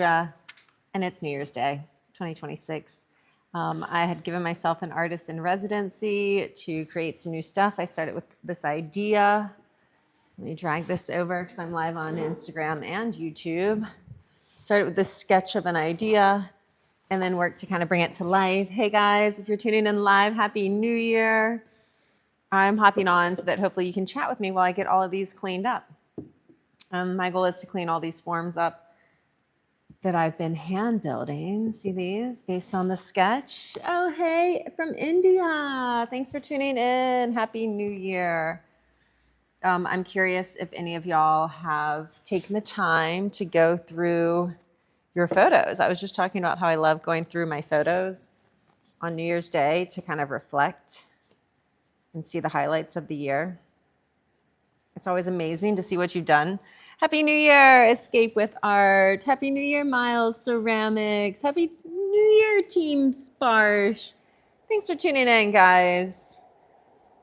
And it's New Year's Day, 2026. I had given myself an artist in residency to create some new stuff. I started with this idea. Let me drag this over because I'm live on Instagram and YouTube. Started with this sketch of an idea and then worked to kind of bring it to life. Hey guys, if you're tuning in live, Happy New Year. I'm hopping on so that hopefully you can chat with me while I get all of these cleaned up. My goal is to clean all these forms up that I've been hand building. See these based on the sketch. Oh, hey, from India. Thanks for tuning in. Happy New Year. I'm curious if any of y'all have taken the time to go through your photos. I was just talking about how I love going through my photos on New Year's Day to kind of reflect and see the highlights of the year. It's always amazing to see what you've done. Happy New Year, Escape with Art. Happy New Year, Miles Ceramics. Happy New Year, Team Sparsh. Thanks for tuning in, guys.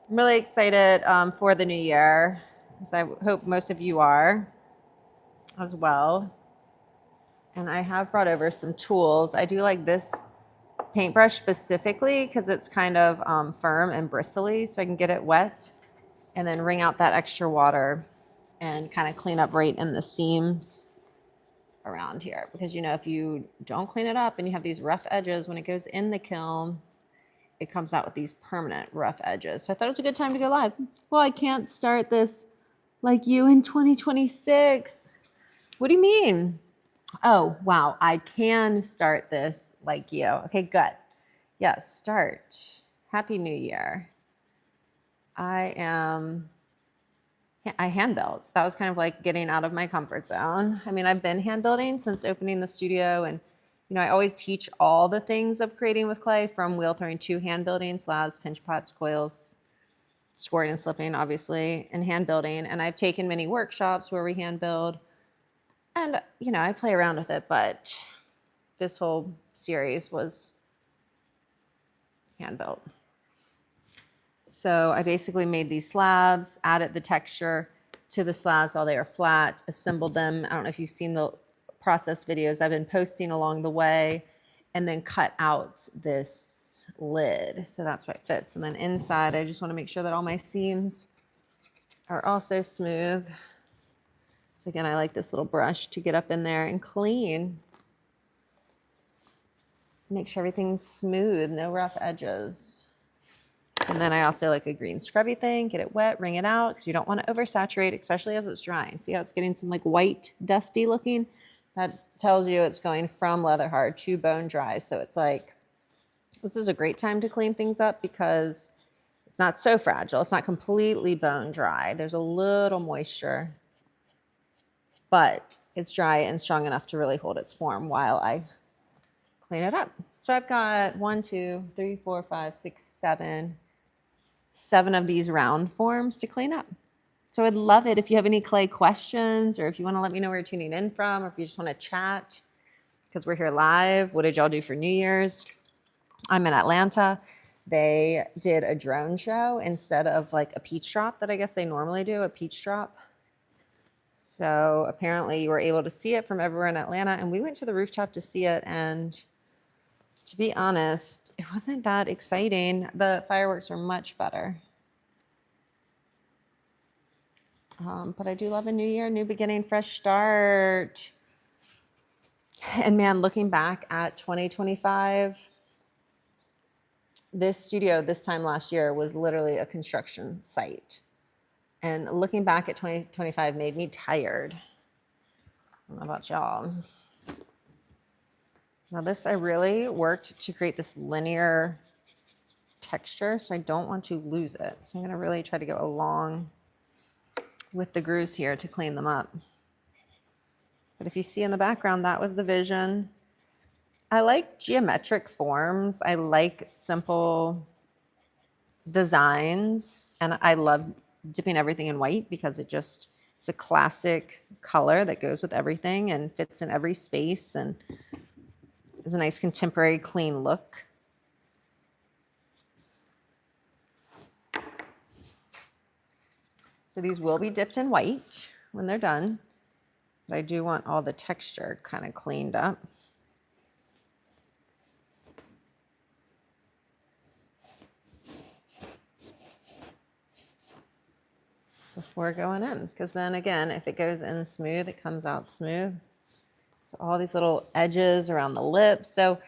I'm really excited for the new year, as I hope most of you are as well. And I have brought over some tools. I do like this paintbrush specifically because it's kind of firm and bristly, so I can get it wet and then wring out that extra water and kind of clean up right in the seams around here. Because, you know, if you don't clean it up and you have these rough edges, when it goes in the kiln, it comes out with these permanent rough edges. So I thought it was a good time to go live. Well, I can't start this like you in 2026. What do you mean? Oh, wow, I can start this like you. Okay, good. Yes, start. Happy New Year. I hand built. That was kind of like getting out of my comfort zone. I mean, I've been hand building since opening the studio, and you know, I always teach all the things of creating with clay, from wheel throwing to hand building, slabs, pinch pots, coils, scoring and slipping, obviously, and hand building. And I've taken many workshops where we hand build, and you know, I play around with it, but this whole series was hand built. So I basically made these slabs, added the texture to the slabs while they are flat, assembled them. I don't know if you've seen the process videos I've been posting along the way, and then cut out this lid. So that's why it fits. And then inside, I just want to make sure that all my seams are also smooth. So again, I like this little brush to get up in there and clean. Make sure everything's smooth, no rough edges. And then I also like a green scrubby thing, get it wet, wring it out, because you don't want to oversaturate, especially as it's drying. See how it's getting some like white, dusty looking? That tells you it's going from leather hard to bone dry. So it's like, this is a great time to clean things up because it's not so fragile. It's not completely bone dry. There's a little moisture, but it's dry and strong enough to really hold its form while I clean it up. So I've got 1, 2, 3, 4, 5, 6, 7 of these round forms to clean up. So I'd love it if you have any clay questions, or if you want to let me know where you're tuning in from, or if you just want to chat because we're here live. What did y'all do for New Year's? I'm in Atlanta. They did a drone show instead of like a peach drop that I guess they normally do, a peach drop. So apparently you were able to see it from everywhere in Atlanta, and we went to the rooftop to see it, and to be honest, it wasn't that exciting. The fireworks were much better. But I do love a new year, new beginning, fresh start. And man, looking back at 2025, this studio this time last year was literally a construction site. And looking back at 2025 made me tired. I don't know about y'all. Now this, I really worked to create this linear texture, so I don't want to lose it. So I'm gonna really try to go along with the grooves here to clean them up. But if you see in the background, that was the vision. I like geometric forms. I like simple designs, and I love dipping everything in white because it's a classic color that goes with everything and fits in every space, and it's a nice contemporary, clean look. So these will be dipped in white when they're done. But I do want all the texture kind of cleaned up. Before going in, because then again, if it goes in smooth, it comes out smooth. So all these little edges around the lips. So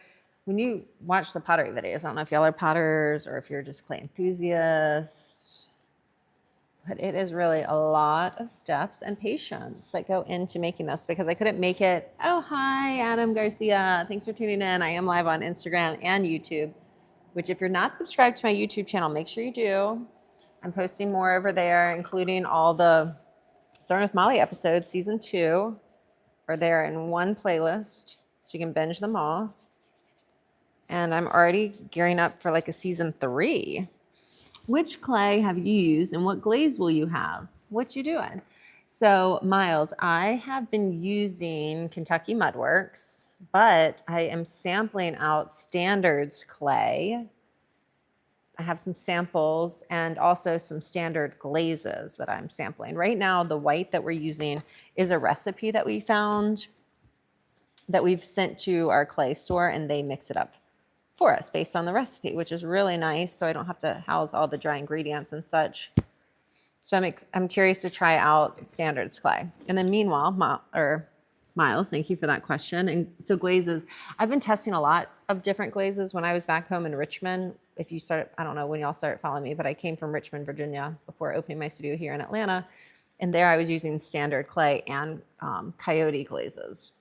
when you watch the pottery videos, I don't know if y'all are potters or if you're just clay enthusiasts, but it is really a lot of steps and patience that go into making this, because I couldn't make it. Oh, hi, Adam Garcia. Thanks for tuning in. I am live on Instagram and YouTube, which if you're not subscribed to my YouTube channel, make sure you do. I'm posting more over there, including all the Learn with Molly episodes, season 2, are there in one playlist, so you can binge them all. And I'm already gearing up for like a season 3. Which clay have you used and what glaze will you have? What you doing? So Miles, I have been using Kentucky Mudworks, but I am sampling out Standards clay. I have some samples and also some standard glazes that I'm sampling. Right now, the white that we're using is a recipe that we found that we've sent to our clay store, and they mix it up for us based on the recipe, which is really nice. So I don't have to house all the dry ingredients and such. So I'm curious to try out Standards clay. And then meanwhile, Miles, thank you for that question. And so glazes, I've been testing a lot of different glazes when I was back home in Richmond. If you start, I don't know when y'all started following me, but I came from Richmond, Virginia before opening my studio here in Atlanta. And there I was using standard clay and coyote glazes.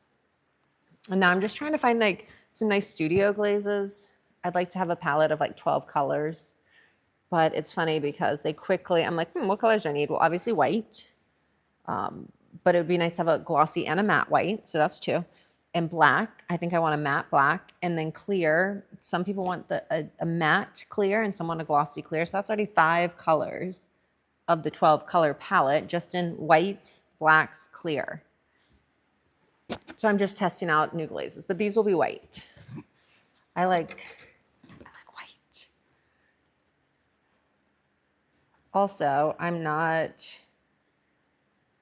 And now I'm just trying to find like some nice studio glazes. I'd like to have a palette of like 12 colors. But it's funny because I'm like, what colors do I need? Well, obviously white. But it would be nice to have a glossy and a matte white. So that's 2. And black, I think I want a matte black. And then clear. Some people want a matte clear and some want a glossy clear. So that's already 5 colors of the 12 color palette, just in whites, blacks, clear. So I'm just testing out new glazes, but these will be white. I like white. Also, I'm not,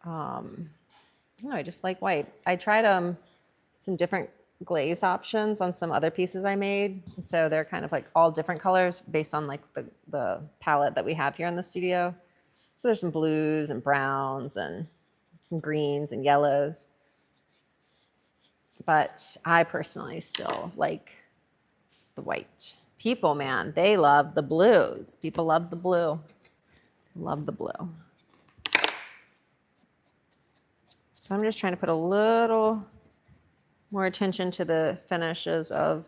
I just like white. I tried some different glaze options on some other pieces I made. So they're kind of like all different colors based on like the palette that we have here in the studio. So there's some blues and browns and some greens and yellows. But I personally still like the white. People, man, they love the blues. People love the blue. Love the blue. So I'm just trying to put a little more attention to the finishes of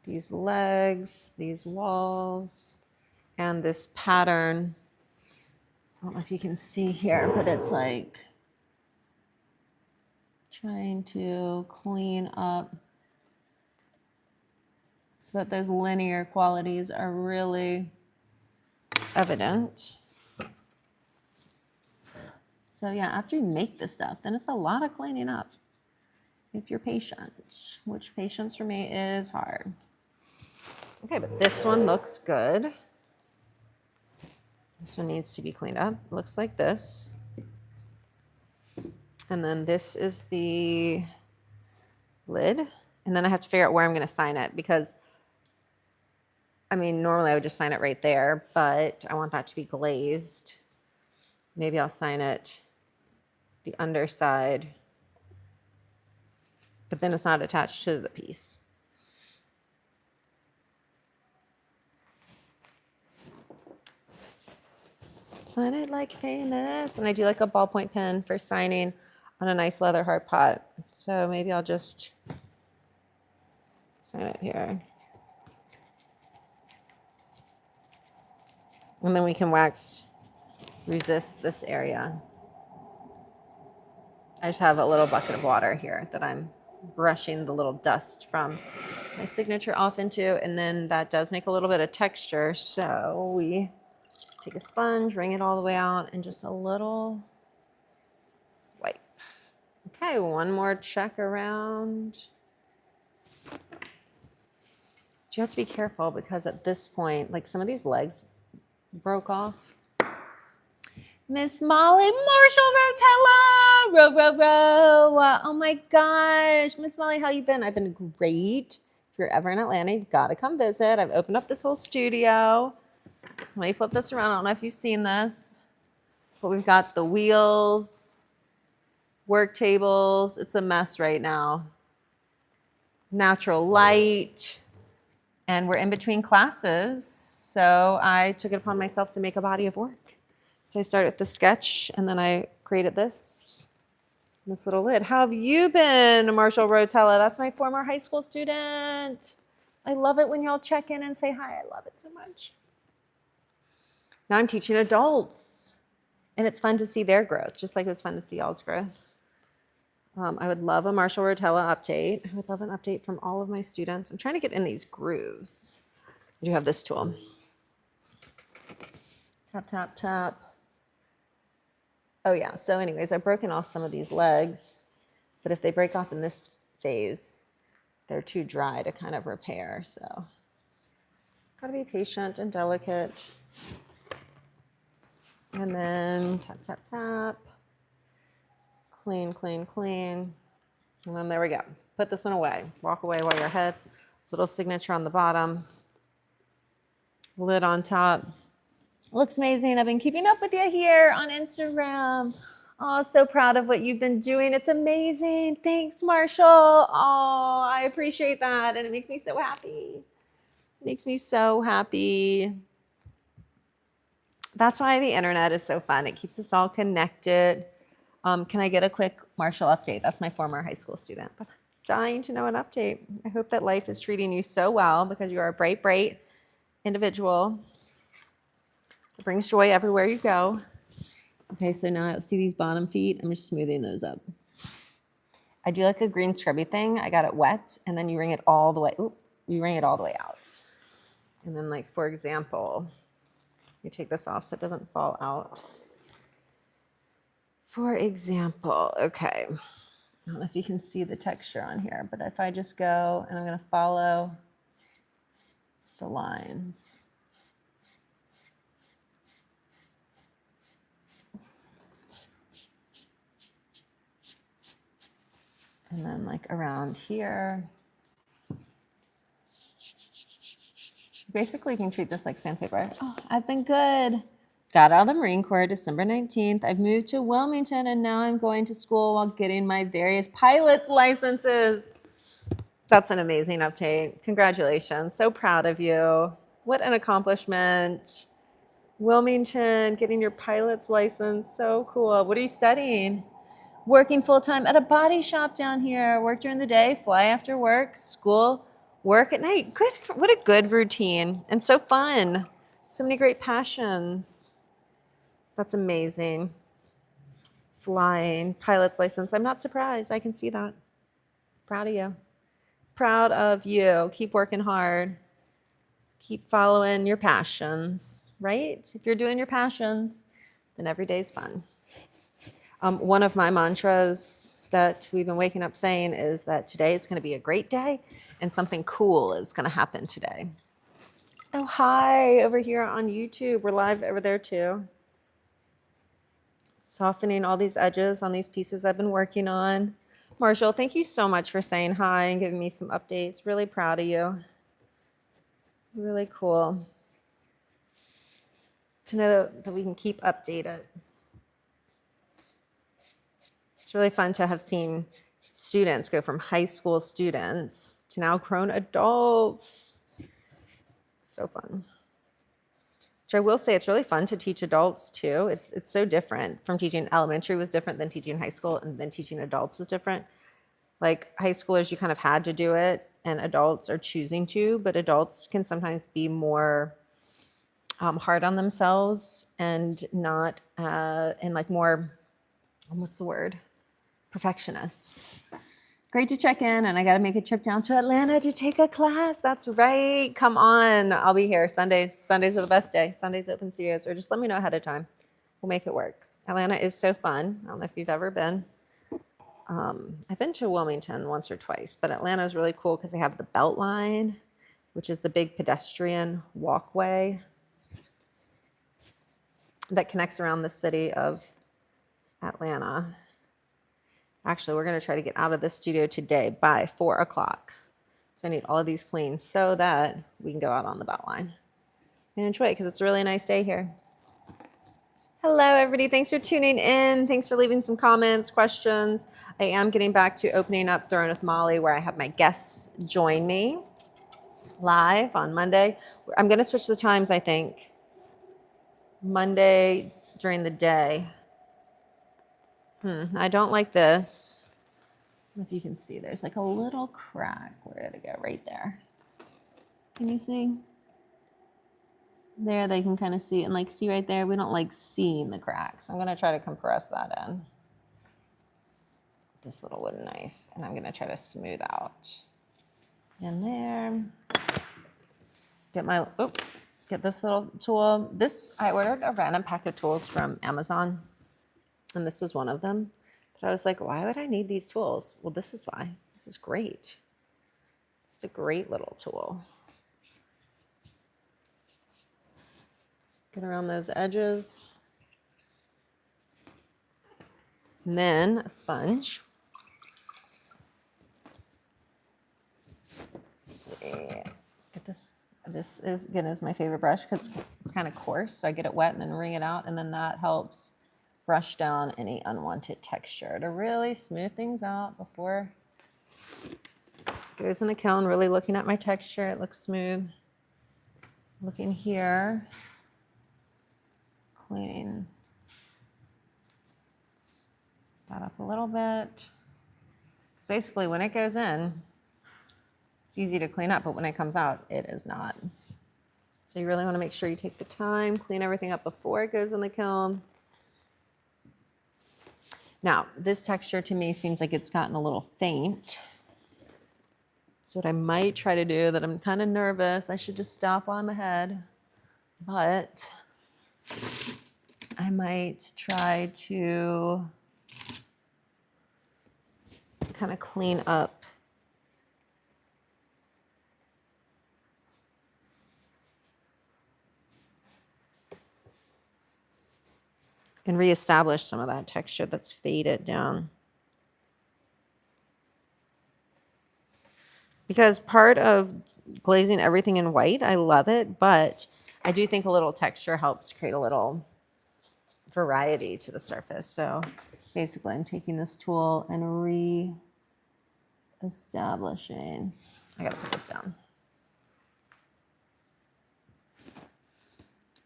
these legs, these walls, and this pattern. I don't know if you can see here, but it's like trying to clean up so that those linear qualities are really evident. So yeah, after you make this stuff, then it's a lot of cleaning up if you're patient, which patience for me is hard. Okay, but this one looks good. This one needs to be cleaned up. Looks like this. And then this is the lid. And then I have to figure out where I'm going to sign it, because I mean, normally I would just sign it right there, but I want that to be glazed. Maybe I'll sign it the underside, but then it's not attached to the piece. Sign it like famous. And I do like a ballpoint pen for signing on a nice leather heart pot. So maybe I'll just sign it here. And then we can wax resist this area. I just have a little bucket of water here that I'm brushing the little dust from my signature off into, and then that does make a little bit of texture. So we take a sponge, wring it all the way out, and just a little wipe. Okay, one more check around. You have to be careful because at this point, like some of these legs broke off. Miss Molly, Marshall Rotella, row, row, row. Oh my gosh, Miss Molly, how you been? I've been great. If you're ever in Atlanta, you've got to come visit. I've opened up this whole studio. Let me flip this around. I don't know if you've seen this, but we've got the wheels, work tables. It's a mess right now. Natural light, and we're in between classes, so I took it upon myself to make a body of work. So I started with the sketch, and then I created this little lid. How have you been, Marshall Rotella? That's my former high school student. I love it when y'all check in and say hi. I love it so much. Now I'm teaching adults, and it's fun to see their growth, just like it was fun to see y'all's growth. I would love a Marshall Rotella update. I would love an update from all of my students. I'm trying to get in these grooves. I do have this tool. Tap, tap, tap. Oh yeah, so anyways, I've broken off some of these legs, but if they break off in this phase, they're too dry to kind of repair, so gotta be patient and delicate. And then tap, tap, tap. Clean, clean, clean. And then there we go. Put this one away. Walk away while you're ahead. Little signature on the bottom. Lid on top. Looks amazing. I've been keeping up with you here on Instagram. Oh, so proud of what you've been doing. It's amazing. Thanks, Marshall. Oh, I appreciate that. And it makes me so happy. It makes me so happy. That's why the internet is so fun. It keeps us all connected. Can I get a quick Marshall update? That's my former high school student. But I'm dying to know an update. I hope that life is treating you so well because you are a bright, bright individual. It brings joy everywhere you go. Okay, so now see these bottom feet? I'm just smoothing those up. I do like a green scrubby thing. I got it wet, and then you wring it all the way. Oop, you wring it all the way out. And then, like, for example, you take this off so it doesn't fall out. For example, okay, I don't know if you can see the texture on here, but if I just go and I'm going to follow the lines. And then like around here. Basically, you can treat this like sandpaper. Oh, I've been good. Got out of the Marine Corps December 19th. I've moved to Wilmington, and now I'm going to school while getting my various pilot's licenses. That's an amazing update. Congratulations. So proud of you. What an accomplishment. Wilmington, getting your pilot's license. So cool. What are you studying? Working full-time at a body shop down here. Work during the day, fly after work, school, work at night. Good. What a good routine. And so fun. So many great passions. That's amazing. Flying, pilot's license. I'm not surprised. I can see that. Proud of you. Proud of you. Keep working hard. Keep following your passions, right? If you're doing your passions, then every day is fun. One of my mantras that we've been waking up saying is that today is going to be a great day and something cool is going to happen today. Oh, hi, over here on YouTube. We're live over there too. Softening all these edges on these pieces I've been working on. Marshall, thank you so much for saying hi and giving me some updates. Really proud of you. Really cool to know that we can keep updated. It's really fun to have seen students go from high school students to now grown adults. So fun. Which I will say, it's really fun to teach adults too. It's so different. From teaching elementary was different than teaching high school, and then teaching adults is different. Like high schoolers, you kind of had to do it, and adults are choosing to, but adults can sometimes be more hard on themselves and not, and like more, what's the word? Perfectionist. Great to check in, and I got to make a trip down to Atlanta to take a class. That's right. Come on. I'll be here. Sundays are the best day. Sundays open studios, or just let me know ahead of time. We'll make it work. Atlanta is so fun. I don't know if you've ever been. I've been to Wilmington once or twice, but Atlanta is really cool because they have the Beltline, which is the big pedestrian walkway. that connects around the city of Atlanta. Actually, we're going to try to get out of the studio today by 4 o'clock. So I need all of these cleaned so that we can go out on the bout line and enjoy it because it's a really nice day here. Hello, everybody. Thanks for tuning in. Thanks for leaving some comments, questions. I am getting back to opening up Throwing with Molly, where I have my guests join me live on Monday. I'm going to switch the times, I think. Monday during the day. I don't like this. If you can see, there's like a little crack. Where did it go? Right there. Can you see? There, they can kind of see. And like, see right there? We don't like seeing the cracks. I'm going to try to compress that in. This little wooden knife. And I'm going to try to smooth out. In there. Get this little tool. I ordered a random pack of tools from Amazon. And this was one of them. But I was like, why would I need these tools? Well, this is why. This is great. It's a great little tool. Get around those edges. And then a sponge. Let's see. Get this. This is, again, is my favorite brush because it's kind of coarse. So I get it wet and then wring it out. And then that helps brush down any unwanted texture to really smooth things out before it goes in the kiln. Really looking at my texture. It looks smooth. Looking here. Cleaning that up a little bit. So basically when it goes in, it's easy to clean up, but when it comes out, it is not. So you really want to make sure you take the time, clean everything up before it goes in the kiln. Now, this texture to me seems like it's gotten a little faint. So what I might try to do, that I'm kind of nervous, I should just stop while I'm ahead, but I might try to kind of clean up and reestablish some of that texture that's faded down. Because part of glazing everything in white, I love it, but I do think a little texture helps create a little variety to the surface. So basically I'm taking this tool and re-establishing. I gotta put this down.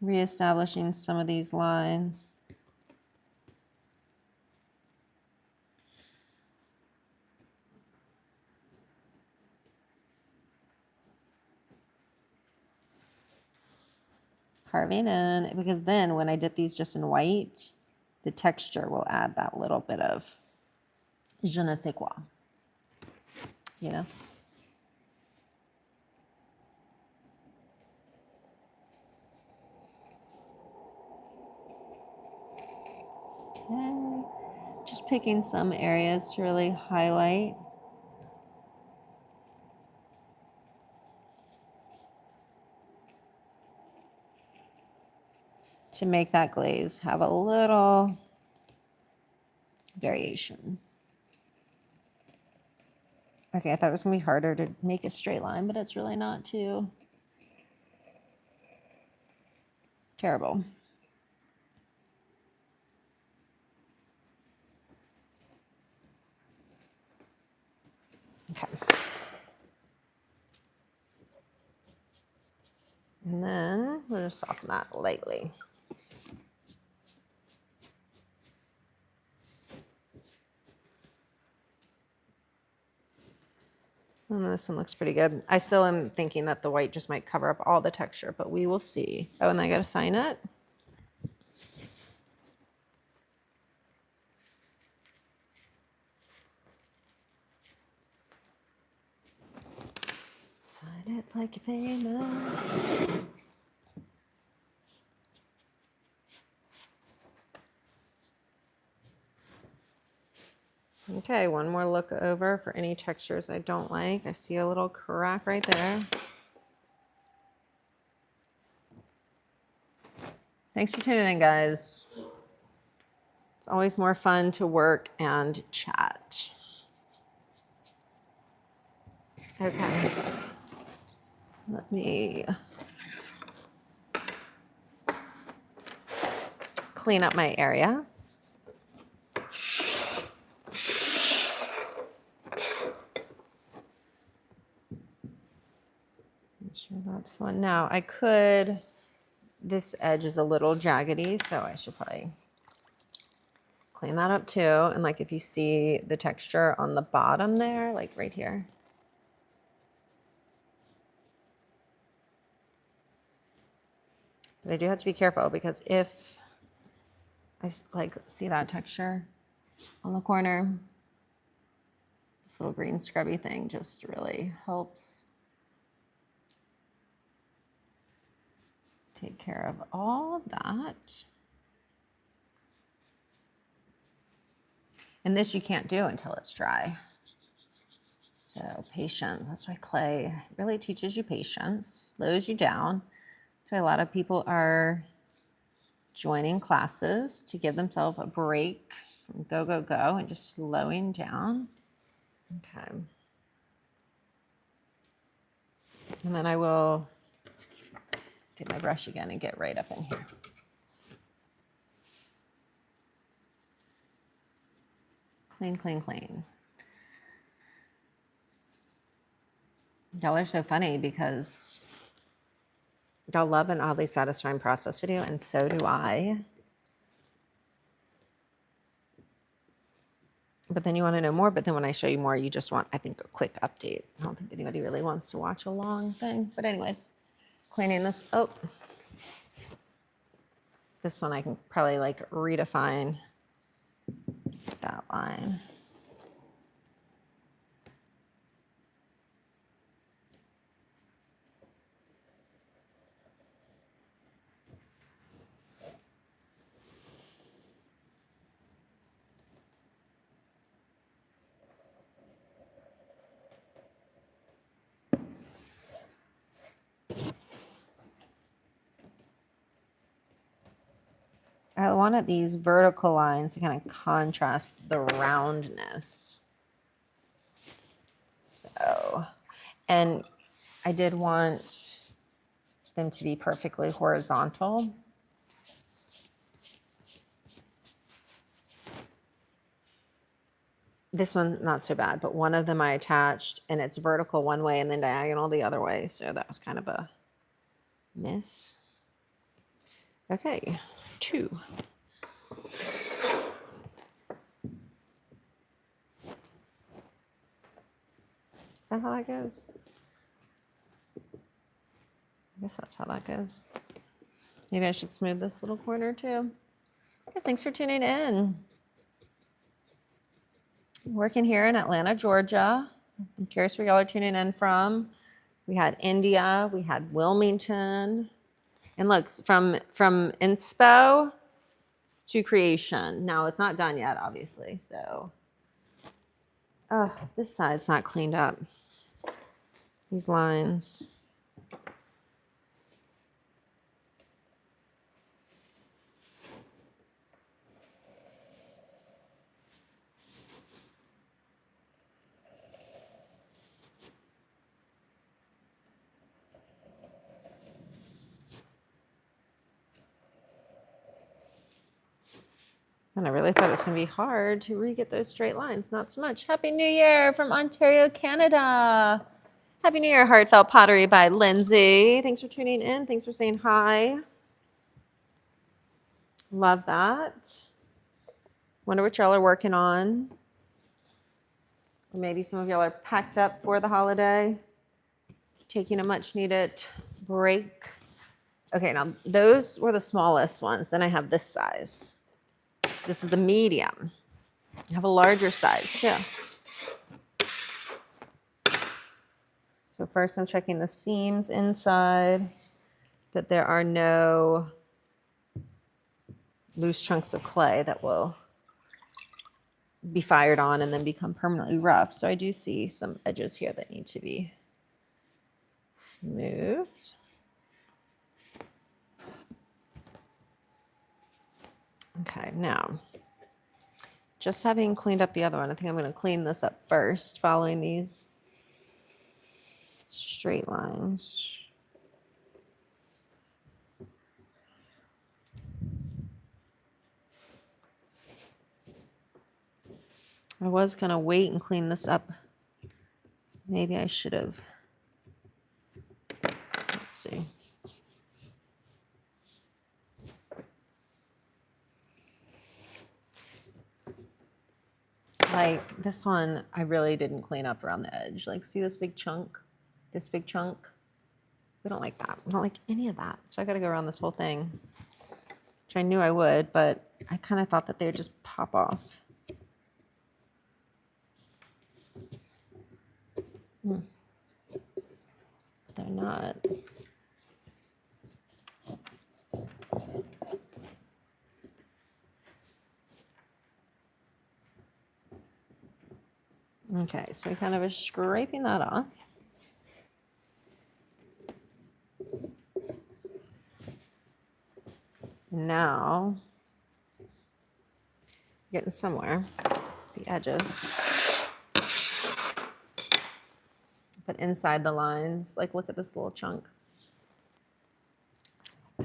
Re-establishing some of these lines. Carving in, because then when I dip these just in white, the texture will add that little bit of je ne sais quoi, you know? Okay, just picking some areas to really highlight. To make that glaze have a little variation. Okay, I thought it was gonna be harder to make a straight line, but it's really not too terrible. Okay. And then we'll just soften that lightly. And this one looks pretty good. I still am thinking that the white just might cover up all the texture, but we will see. Oh, and I got to sign it. Sign it like you're famous. Okay, one more look over for any textures I don't like. I see a little crack right there. Thanks for tuning in, guys. It's always more fun to work and chat. Okay. Let me clean up my area. Make sure that's one. Now I could, this edge is a little jaggedy, so I should probably clean that up too. And like if you see the texture on the bottom there, like right here. But I do have to be careful because if I like see that texture on the corner, this little green scrubby thing just really helps take care of all of that. And this you can't do until it's dry. So patience, that's why clay really teaches you patience, slows you down. That's why a lot of people are joining classes to give themselves a break from go, go, go and just slowing down. Okay. And then I will get my brush again and get right up in here. Clean, clean, clean. Y'all are so funny because y'all love an oddly satisfying process video, and so do I. But then you want to know more, but then when I show you more, you just want, I think, a quick update. I don't think anybody really wants to watch a long thing. But anyways, cleaning this. Oh, this one I can probably like redefine that line. I wanted these vertical lines to kind of contrast the roundness. So, and I did want them to be perfectly horizontal. This one, not so bad, but one of them I attached and it's vertical one way and then diagonal the other way. So that was kind of a miss. Okay, 2. Is that how that goes? I guess that's how that goes. Maybe I should smooth this little corner too. Guys, thanks for tuning in. I'm working here in Atlanta, Georgia. I'm curious where y'all are tuning in from. We had India, we had Wilmington. And look, from inspo to creation. Now it's not done yet, obviously. So, oh, this side's not cleaned up. These lines. And I really thought it was going to be hard to re-get those straight lines. Not so much. Happy New Year from Ontario, Canada. Happy New Year, Heartfelt Pottery by Lindsay. Thanks for tuning in. Thanks for saying hi. Love that. Wonder what y'all are working on. Or maybe some of y'all are packed up for the holiday, taking a much needed break. Okay, now those were the smallest ones. Then I have this size. This is the medium. I have a larger size too. So first I'm checking the seams inside, that there are no loose chunks of clay that will be fired on and then become permanently rough. So I do see some edges here that need to be smoothed. Okay, now, just having cleaned up the other one, I think I'm going to clean this up first, following these straight lines. I was going to wait and clean this up. Maybe I should have. Let's see. Like this one, I really didn't clean up around the edge. Like, see this big chunk? This big chunk? We don't like that. We don't like any of that. So I got to go around this whole thing, which I knew I would, but I kind of thought that they would just pop off. They're not. Okay, so we kind of are scraping that off. Now, getting somewhere, the edges. But inside the lines, like look at this little chunk. I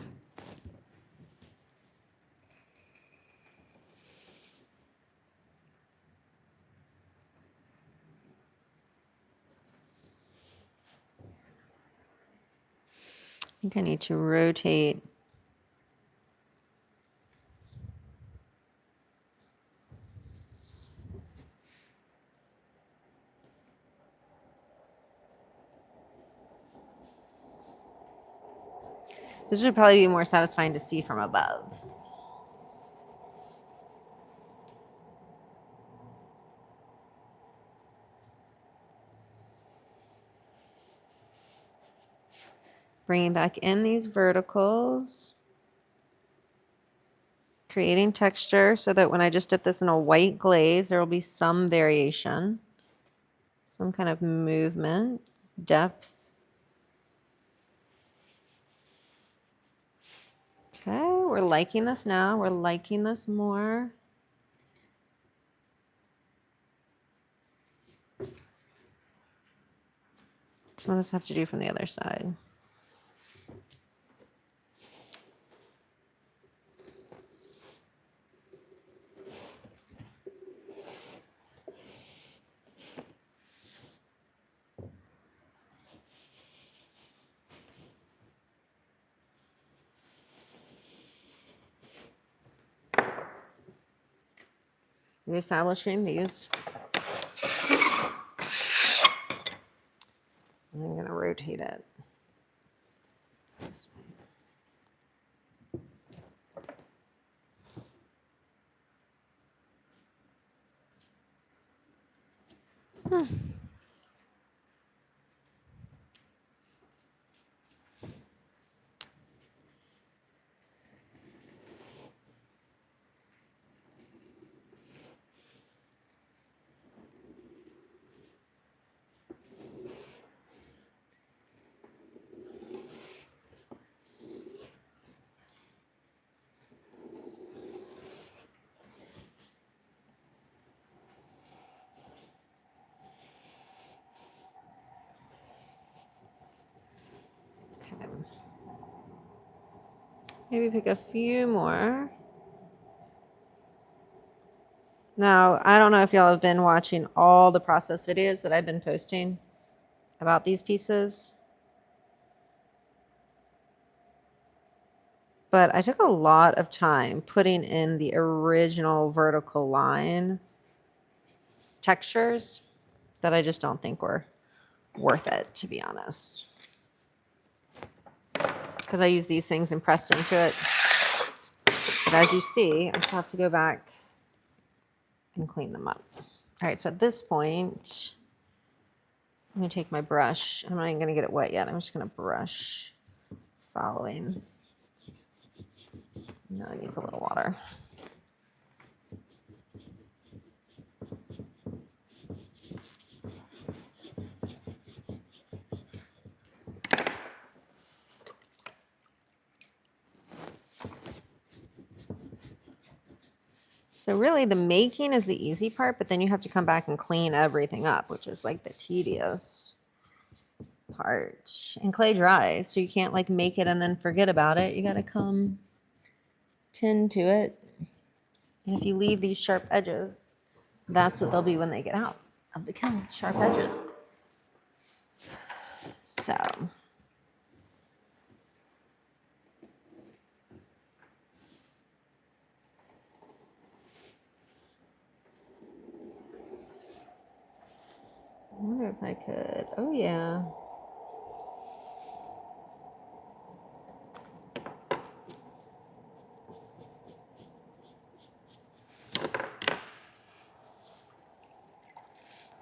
think I need to rotate. This would probably be more satisfying to see from above. Bringing back in these verticals. Creating texture so that when I just dip this in a white glaze, there will be some variation, some kind of movement, depth. Okay, we're liking this now. We're liking this more. Some of this I have to do from the other side. Reestablishing these. And I'm going to rotate it this way. Okay. Maybe pick a few more. Now, I don't know if y'all have been watching all the process videos that I've been posting about these pieces, but I took a lot of time putting in the original vertical line textures that I just don't think were worth it, to be honest. Because I use these things and pressed into it. But as you see, I still have to go back and clean them up. All right, so at this point, I'm going to take my brush. I'm not even going to get it wet yet. I'm just going to brush following. No, it needs a little water. So really the making is the easy part, but then you have to come back and clean everything up, which is like the tedious part. And clay dries, so you can't like make it and then forget about it. You got to come tend to it. And if you leave these sharp edges, that's what they'll be when they get out of the kiln, sharp edges. So I wonder if I could, oh yeah.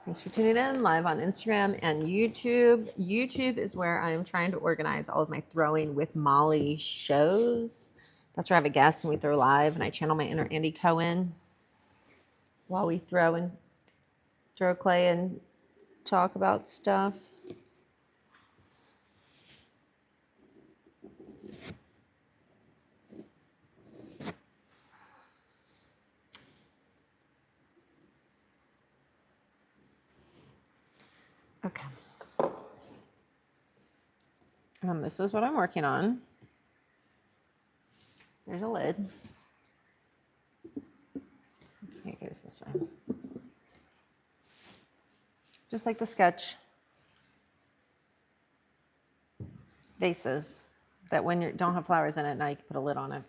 Thanks for tuning in live on Instagram and YouTube. YouTube is where I'm trying to organize all of my throwing with Molly shows. That's where I have a guest and we throw live and I channel my inner Andy Cohen while we throw clay and talk about stuff. Okay. This is what I'm working on. There's a lid. It goes this way. Just like the sketch. Vases that when you don't have flowers in it, now you can put a lid on it.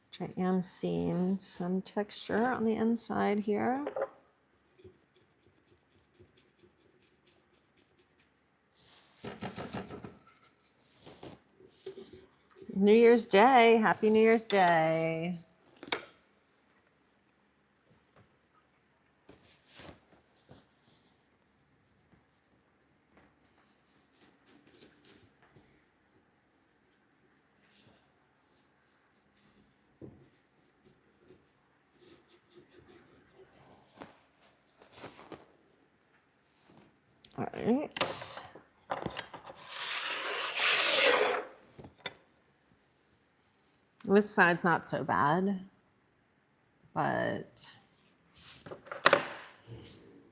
Which I am seeing some texture on the inside here. New Year's Day. Happy New Year's Day. All right. This side's not so bad, but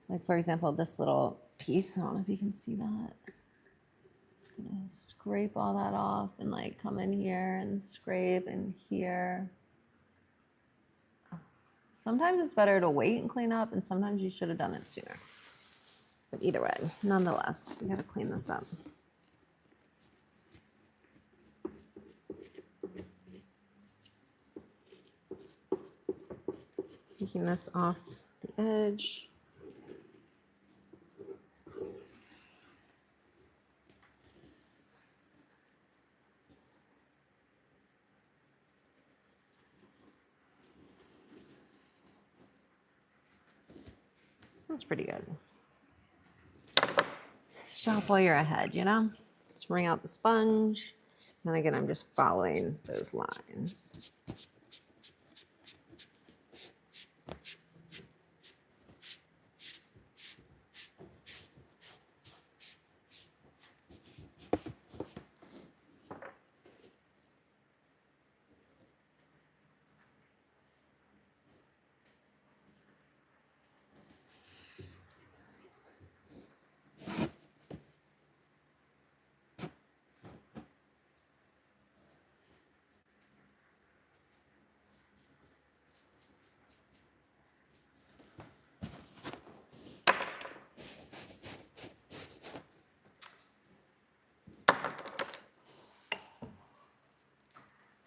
like for example, this little piece, I don't know if you can see that. Just gonna scrape all that off and like come in here and scrape in here. Sometimes it's better to wait and clean up, and sometimes you should have done it sooner. But either way, nonetheless, we gotta clean this up. Taking this off the edge. That's pretty good. Stop while you're ahead, you know? Just wring out the sponge. And again, I'm just following those lines.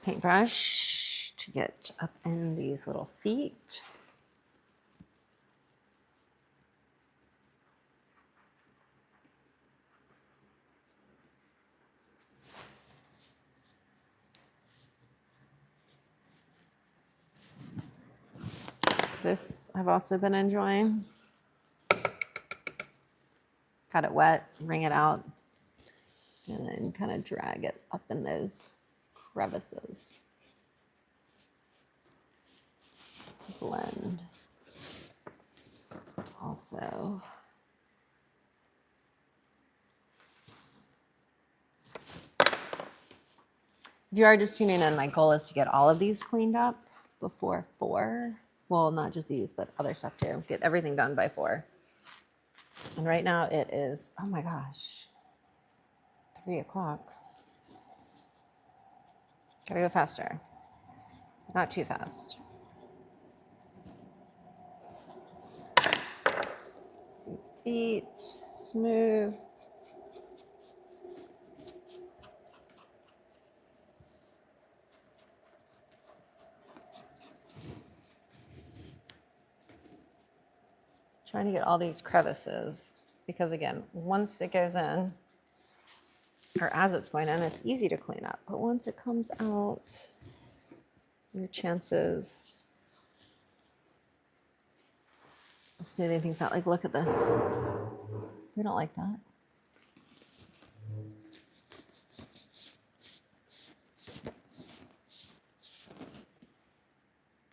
Paintbrush to get up in these little feet. This I've also been enjoying. Got it wet, wring it out, and then kind of drag it up in those crevices to blend. Also, If you are just tuning in, my goal is to get all of these cleaned up before 4. Well, not just these, but other stuff too. Get everything done by 4. And right now it is, oh my gosh, 3 o'clock. Gotta go faster. Not too fast. These feet, smooth. Trying to get all these crevices because again, once it goes in, or as it's going in, it's easy to clean up. But once it comes out, your chances of smoothing things out, like look at this. We don't like that.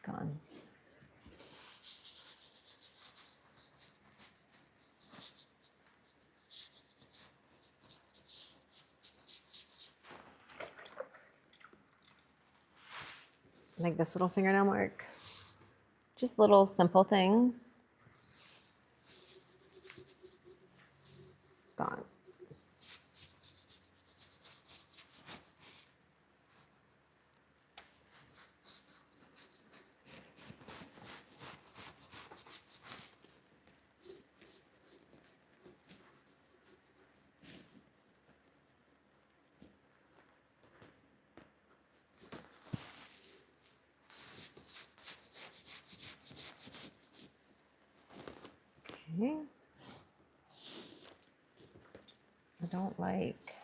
Gone. Like this little fingernail mark. Just little simple things. Gone. Okay. I don't like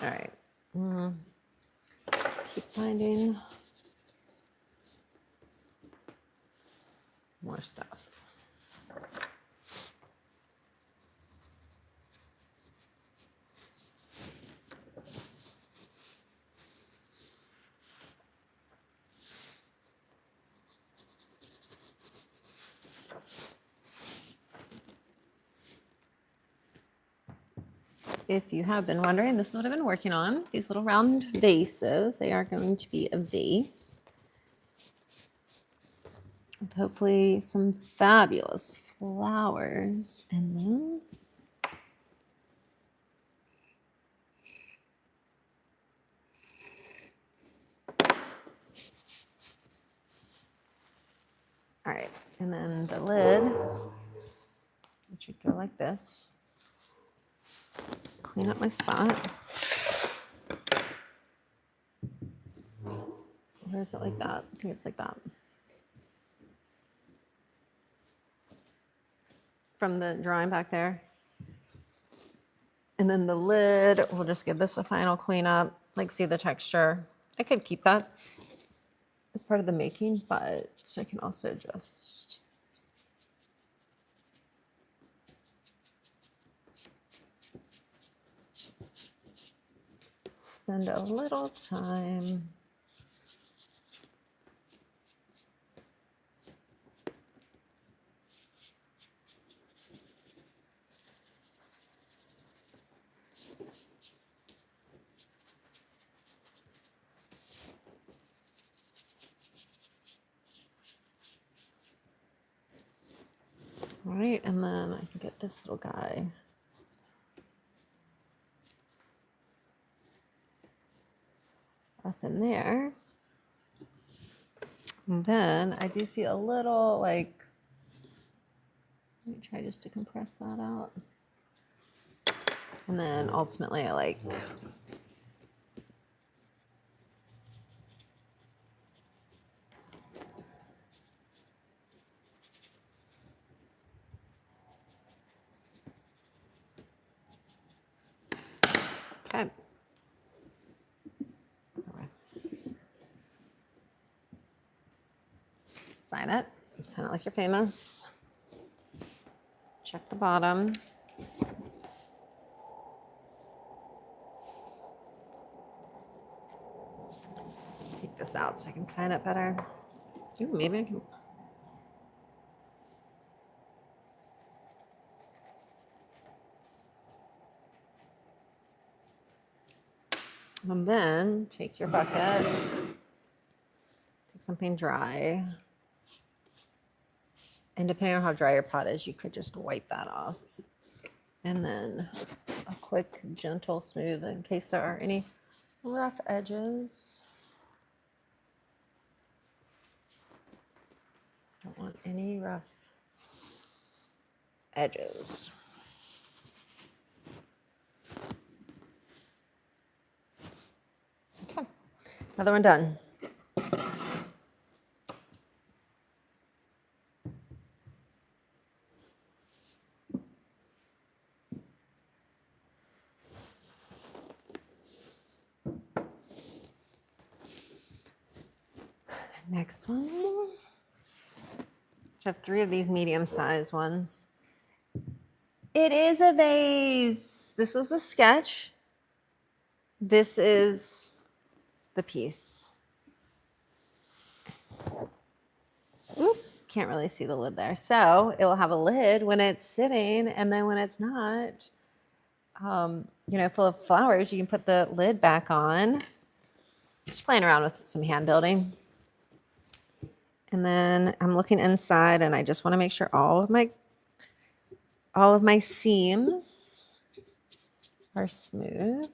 all right. Keep finding more stuff. If you have been wondering, this is what I've been working on. These little round vases. They are going to be a vase with hopefully some fabulous flowers in them. All right, and then the lid, which would go like this. Clean up my spot. Or is it like that? I think it's like that. From the drawing back there. And then the lid, we'll just give this a final cleanup. Like, see the texture. I could keep that as part of the making, but I can also just spend a little time all right, and then I can get this little guy up in there. And then I do see a little, like, let me try just to compress that out. And then ultimately I like okay. Sign it. Sign it like you're famous. Check the bottom. this out so I can sign it better. Ooh, maybe I can. And then take your bucket, take something dry. And depending on how dry your pot is, you could just wipe that off. And then a quick, gentle smooth in case there are any rough edges. Don't want any rough edges. Okay, another one done. Next one. I have 3 of these medium-sized ones. It is a vase. This was the sketch. This is the piece. Oop, can't really see the lid there. So it will have a lid when it's sitting, and then when it's not, full of flowers, you can put the lid back on. Just playing around with some hand building. And then I'm looking inside, and I just want to make sure all of my seams are smooth.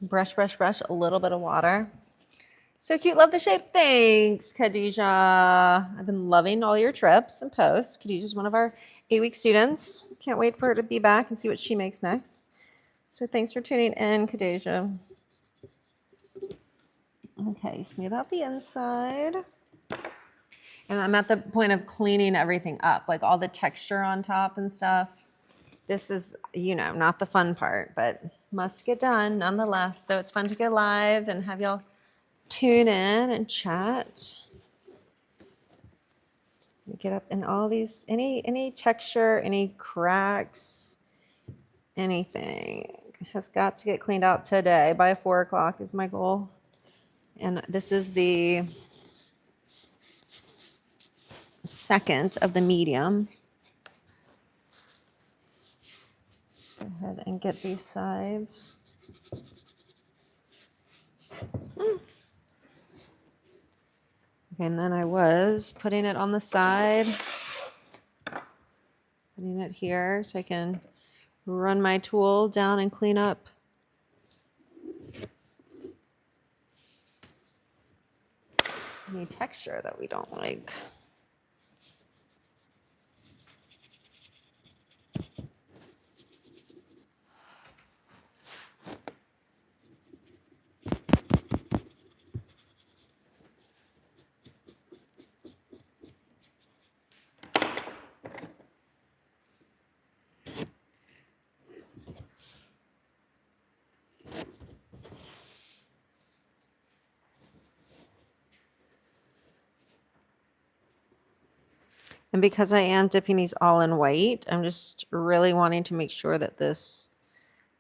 Brush, brush, brush, a little bit of water. So cute, love the shape. Thanks, Khadijah. I've been loving all your trips and posts. Khadijah's one of our 8-week students. Can't wait for her to be back and see what she makes next. So thanks for tuning in, Khadijah. Okay, smooth out the inside. And I'm at the point of cleaning everything up, like all the texture on top and stuff. This is, not the fun part, but must get done nonetheless. So it's fun to go live and have y'all tune in and chat. Get up in all these, any texture, any cracks, anything has got to get cleaned out today. By 4 o'clock is my goal. And this is the second of the medium. Go ahead and get these sides. Okay, and then I was putting it on the side, putting it here so I can run my tool down and clean up. Any texture that we don't like. And because I am dipping these all in white, I'm just really wanting to make sure that this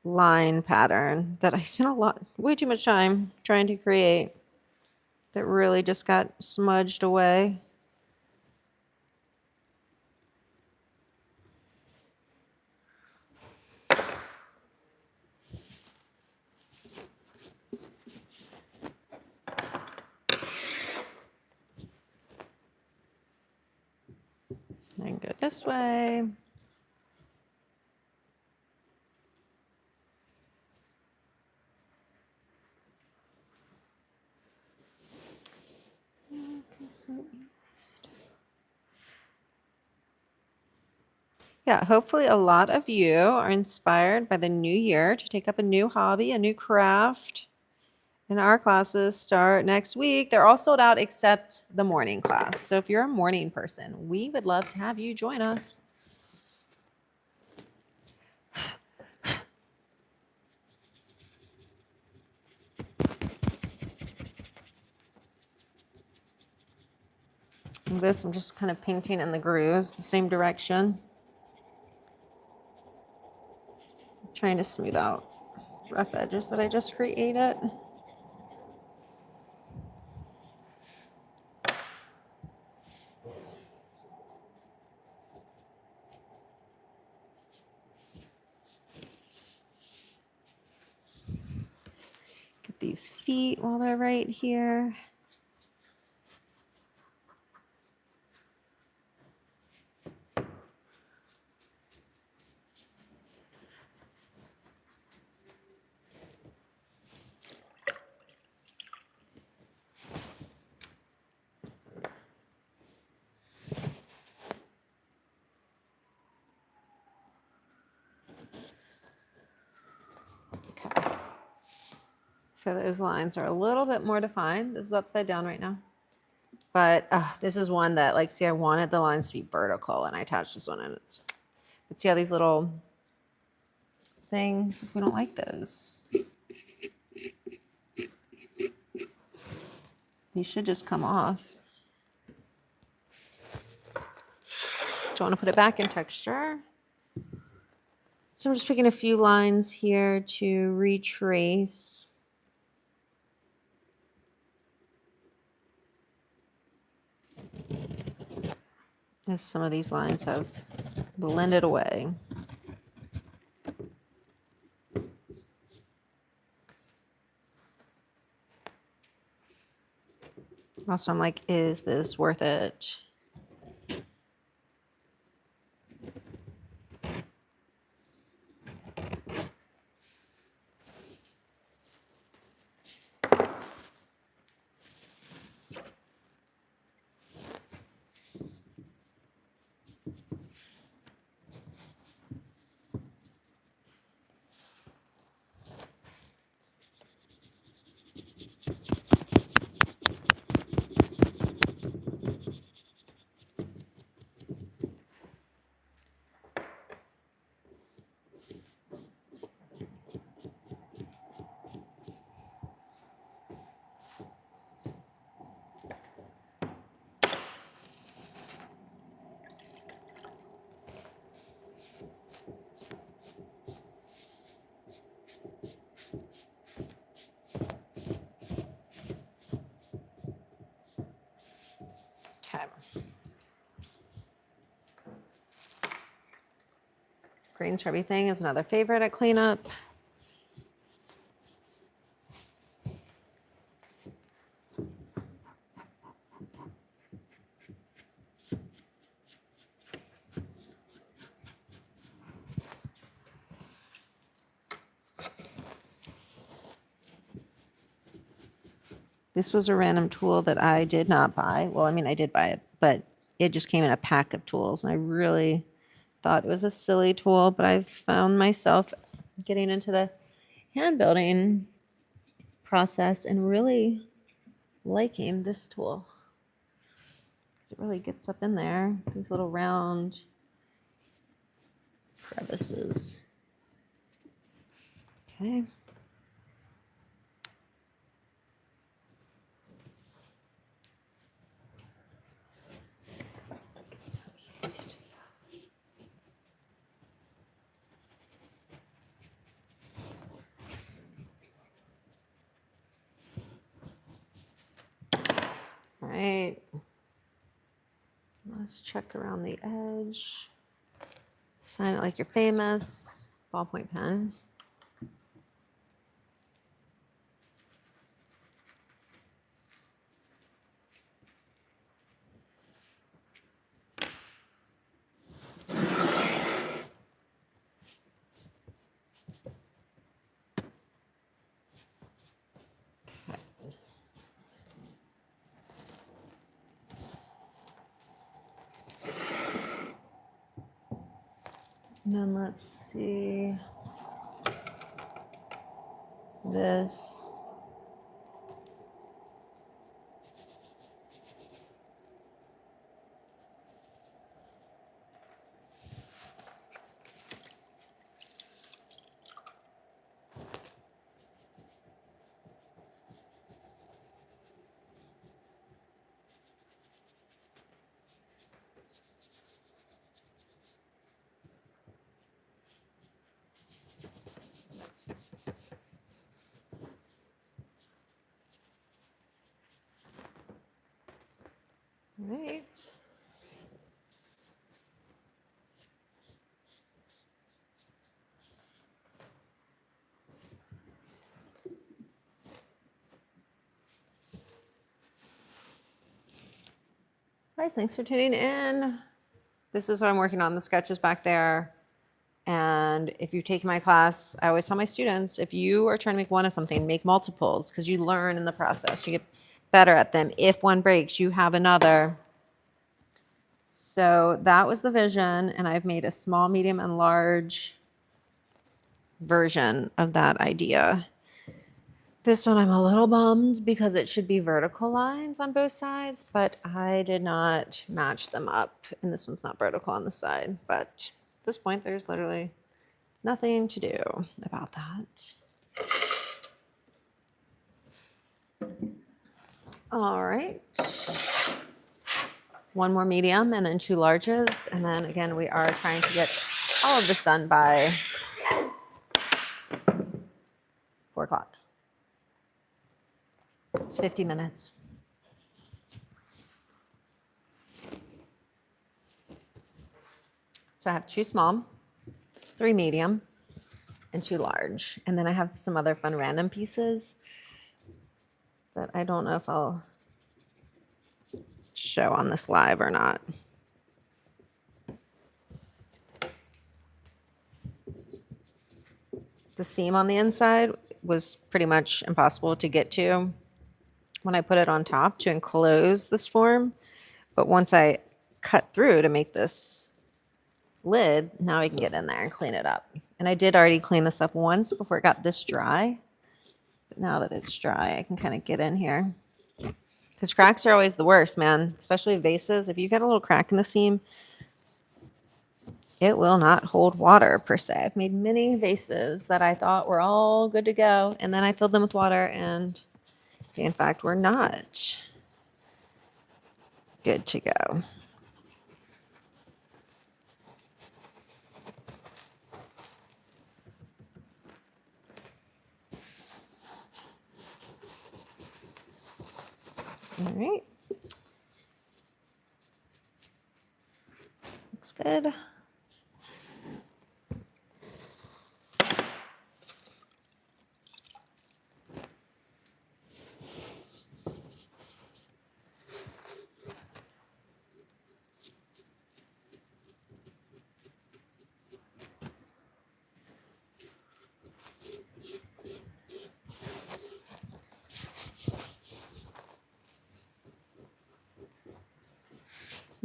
line pattern that I spent way too much time trying to create, that really just got smudged away. And go this way. Yeah, hopefully a lot of you are inspired by the new year to take up a new hobby, a new craft. And our classes start next week. They're all sold out except the morning class. So if you're a morning person, we would love to have you join us. This, I'm just kind of painting in the grooves, the same direction. Trying to smooth out rough edges that I just created. these feet while they're right here. Okay. So those lines are a little bit more defined. This is upside down right now. But this is one that, like, see, I wanted the lines to be vertical, and I attached this one, and it's, but see how these little things, we don't like those. These should just come off. Do you want to put it back in texture? So I'm just picking a few lines here to retrace. As some of these lines have blended away. Also, I'm like, is this worth it? Okay. Green shrubby thing is another favorite at cleanup. This was a random tool that I did not buy. Well, I mean, I did buy it, but it just came in a pack of tools, and I really thought it was a silly tool, but I've found myself getting into the hand building process and really liking this tool. It really gets up in there, these little round crevices. Okay. So easy to All right. Let's check around the edge. Sign it like you're famous. Ballpoint pen. And then let's see this. All right. Guys, thanks for tuning in. This is what I'm working on. The sketches back there. And if you've taken my class, I always tell my students, if you are trying to make one of something, make multiples because you learn in the process. You get better at them. If one breaks, you have another. So that was the vision. And I've made a small, medium, and large version of that idea. This one I'm a little bummed because it should be vertical lines on both sides, but I did not match them up. And this one's not vertical on the side. But at this point, there's literally nothing to do about that. All right. One more medium and then 2 larges. And then again, we are trying to get all of this done by 4 o'clock. It's 50 minutes. So I have 2 small, 3 medium, and 2 large. And then I have some other fun random pieces that I don't know if I'll show on this live or not. The seam on the inside was pretty much impossible to get to when I put it on top to enclose this form. But once I cut through to make this lid, now I can get in there and clean it up. And I did already clean this up once before it got this dry. But now that it's dry, I can kind of get in here. Because cracks are always the worst, man, especially vases. If you get a little crack in the seam, it will not hold water per se. I've made many vases that I thought were all good to go, and then I filled them with water, and they, in fact, were not good to go. All right. Looks good.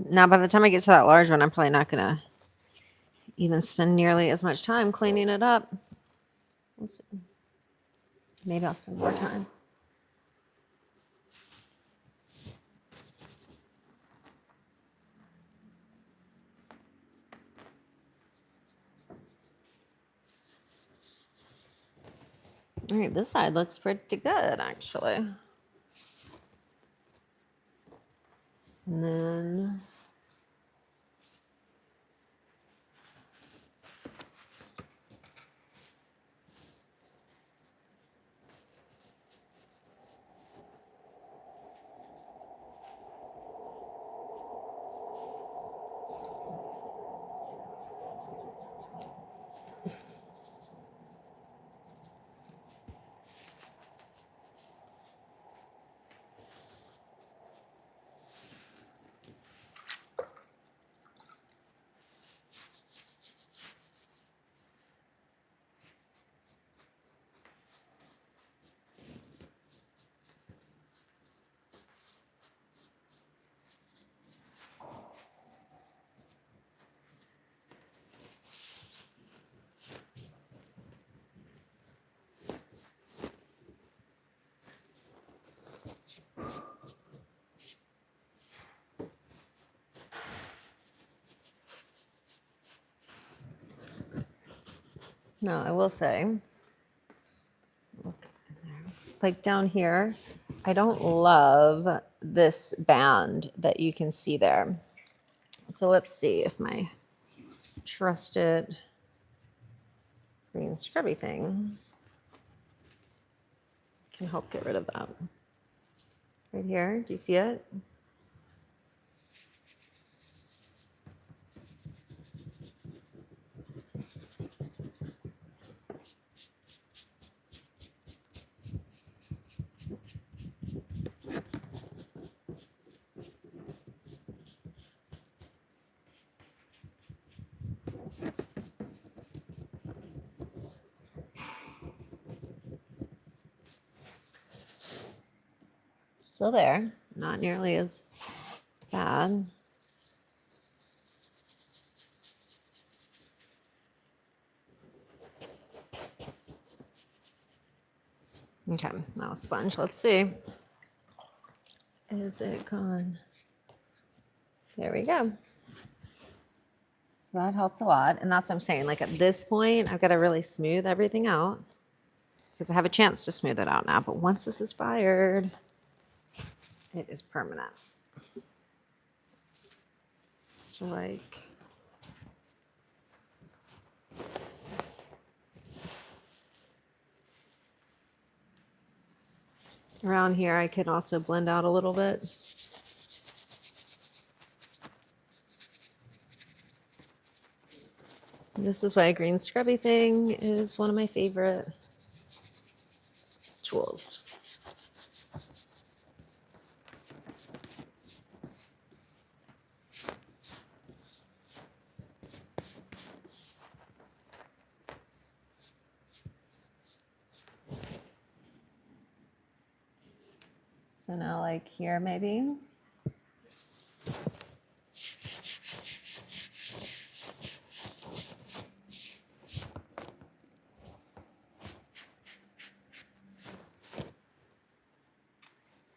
Now, by the time I get to that large one, I'm probably not going to even spend nearly as much time cleaning it up. We'll see. Maybe I'll spend more time. All right, this side looks pretty good, actually. And then no, I will say, look in there. Like down here, I don't love this band that you can see there. So let's see if my trusted green scrubby thing can help get rid of that. Right here, do you see it? Still there, not nearly as bad. Okay, now sponge. Let's see. Is it gone? There we go. So that helped a lot. And that's what I'm saying. Like at this point, I've got to really smooth everything out because I have a chance to smooth it out now. But once this is fired, it is permanent. So like, around here, I can also blend out a little bit. This is why a green scrubby thing is one of my favorite tools. So now like here maybe.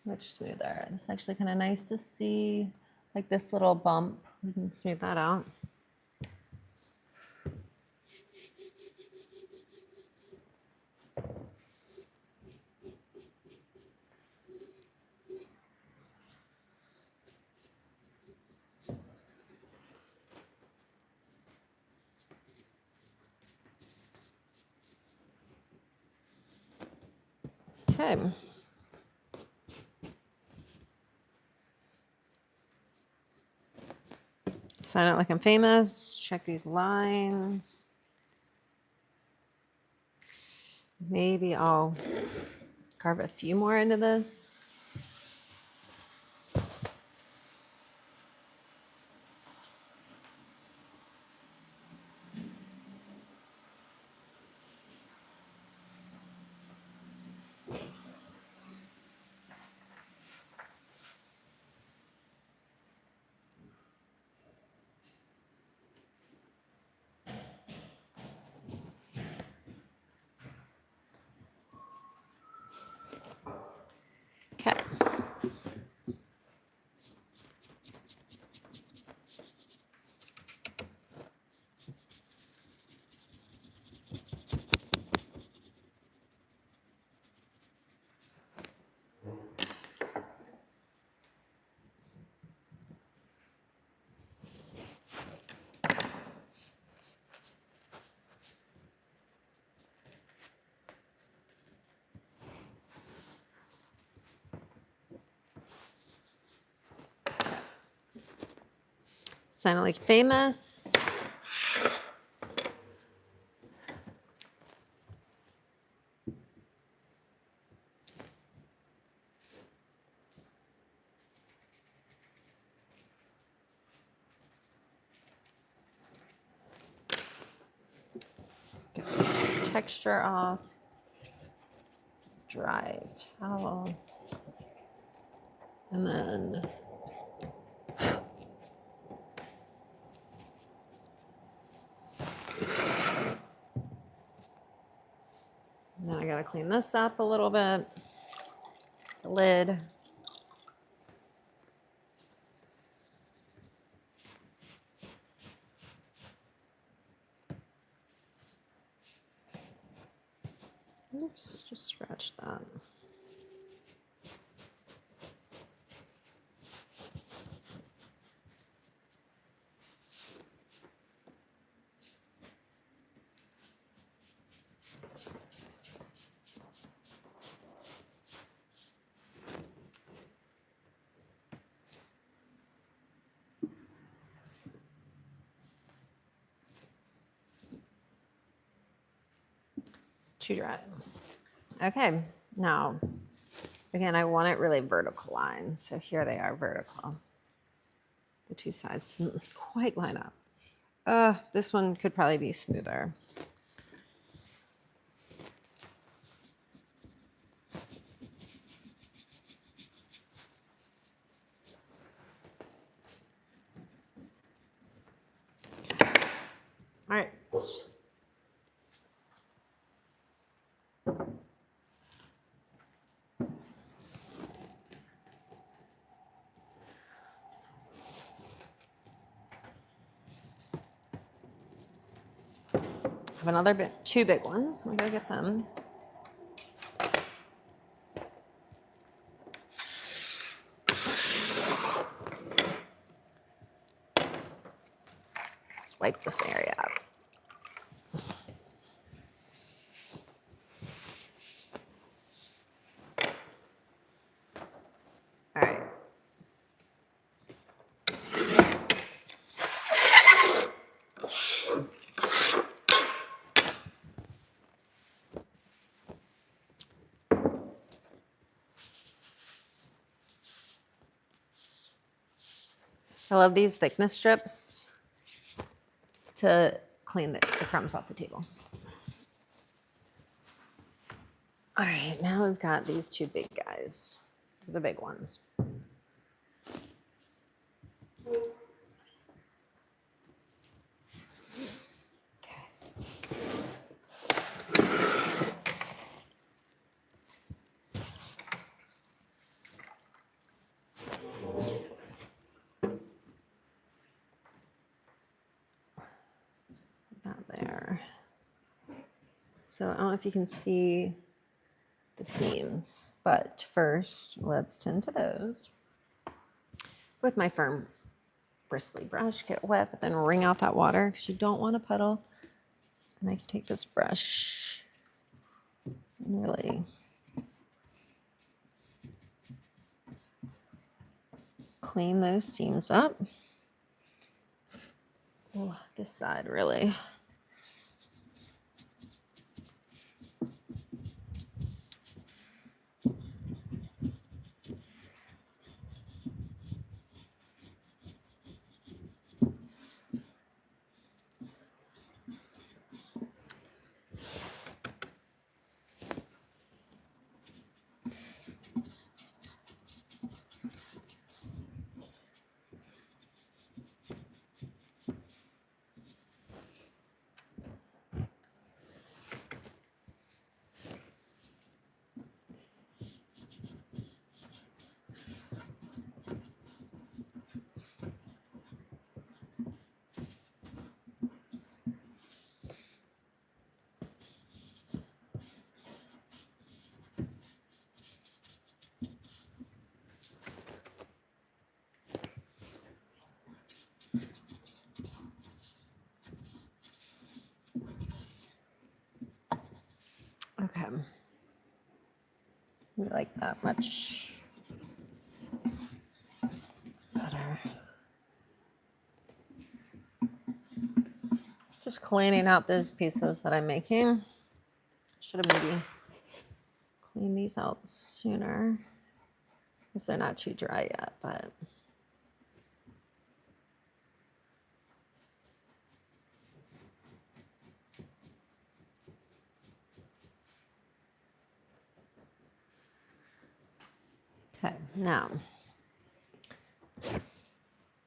Much smoother. It's actually kind of nice to see like this little bump. We can smooth that out. Okay. Sign out like I'm famous. Check these lines. Maybe I'll carve a few more into this. Okay. Sign it like famous. Get this texture off. Dry towel. And then I gotta clean this up a little bit. The lid. Oops, just scratch that. Too dry. Okay, now, again, I want it really vertical lines. So here they are vertical. The two sides didn't quite line up. This one could probably be smoother. have another bit, two big ones. I'm gonna go get them. Let's wipe this area up. All right. I love these thickness strips to clean the crumbs off the table. All right, now we've got these two big guys. These are the big ones. That there. So I don't know if you can see the seams, but first let's tend to those with my firm bristly brush. Get wet, but then wring out that water because you don't want a puddle. And I can take this brush and really clean those seams up. Oh, this side really. Okay. We like that much better. Just cleaning out these pieces that I'm making. Should have maybe cleaned these out sooner because they're not too dry yet, but. Okay, now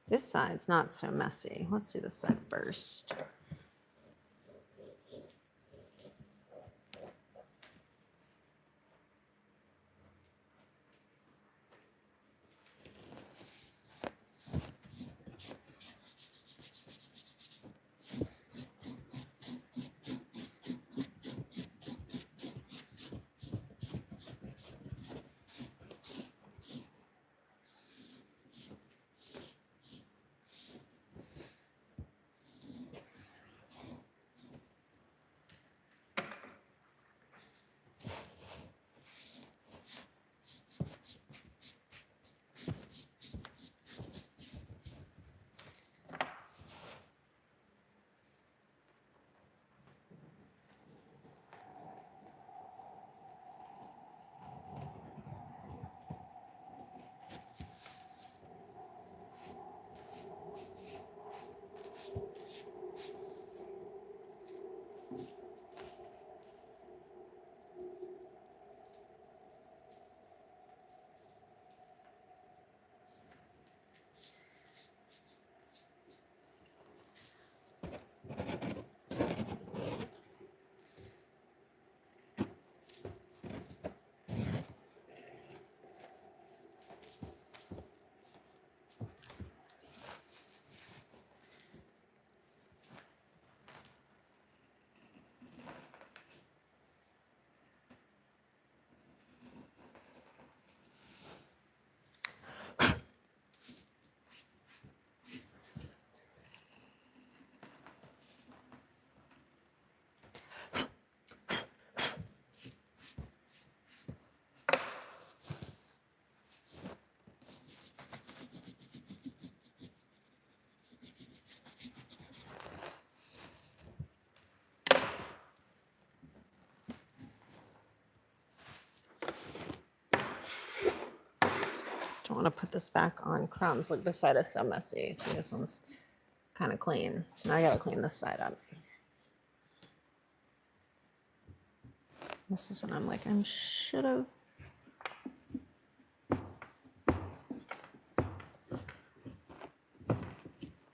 this side's not so messy. Let's do this side first. want to put this back on crumbs. Like this side is so messy. See, this one's kind of clean. So now I gotta clean this side up. This is when I'm like, I should have.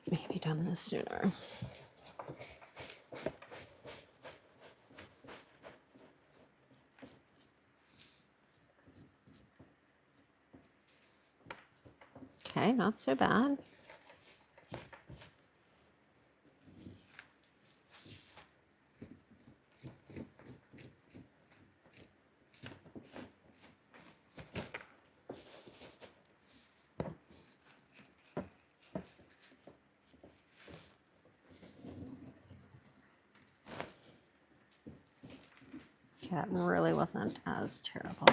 Maybe done this sooner. Okay, not so bad. Okay, that really wasn't as terrible.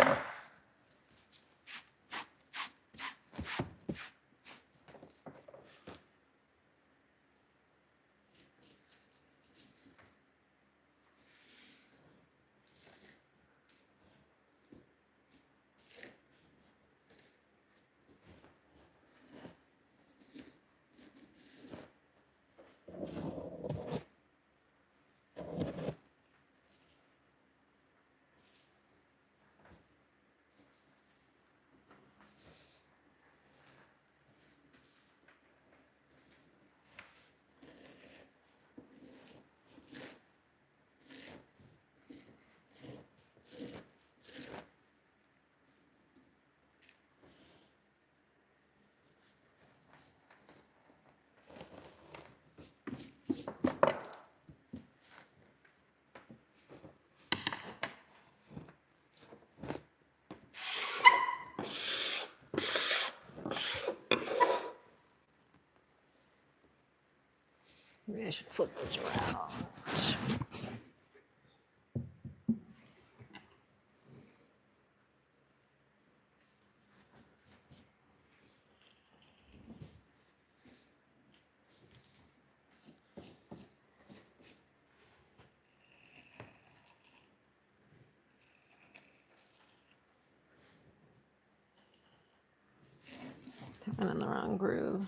Maybe I should flip this around. That went in the wrong groove.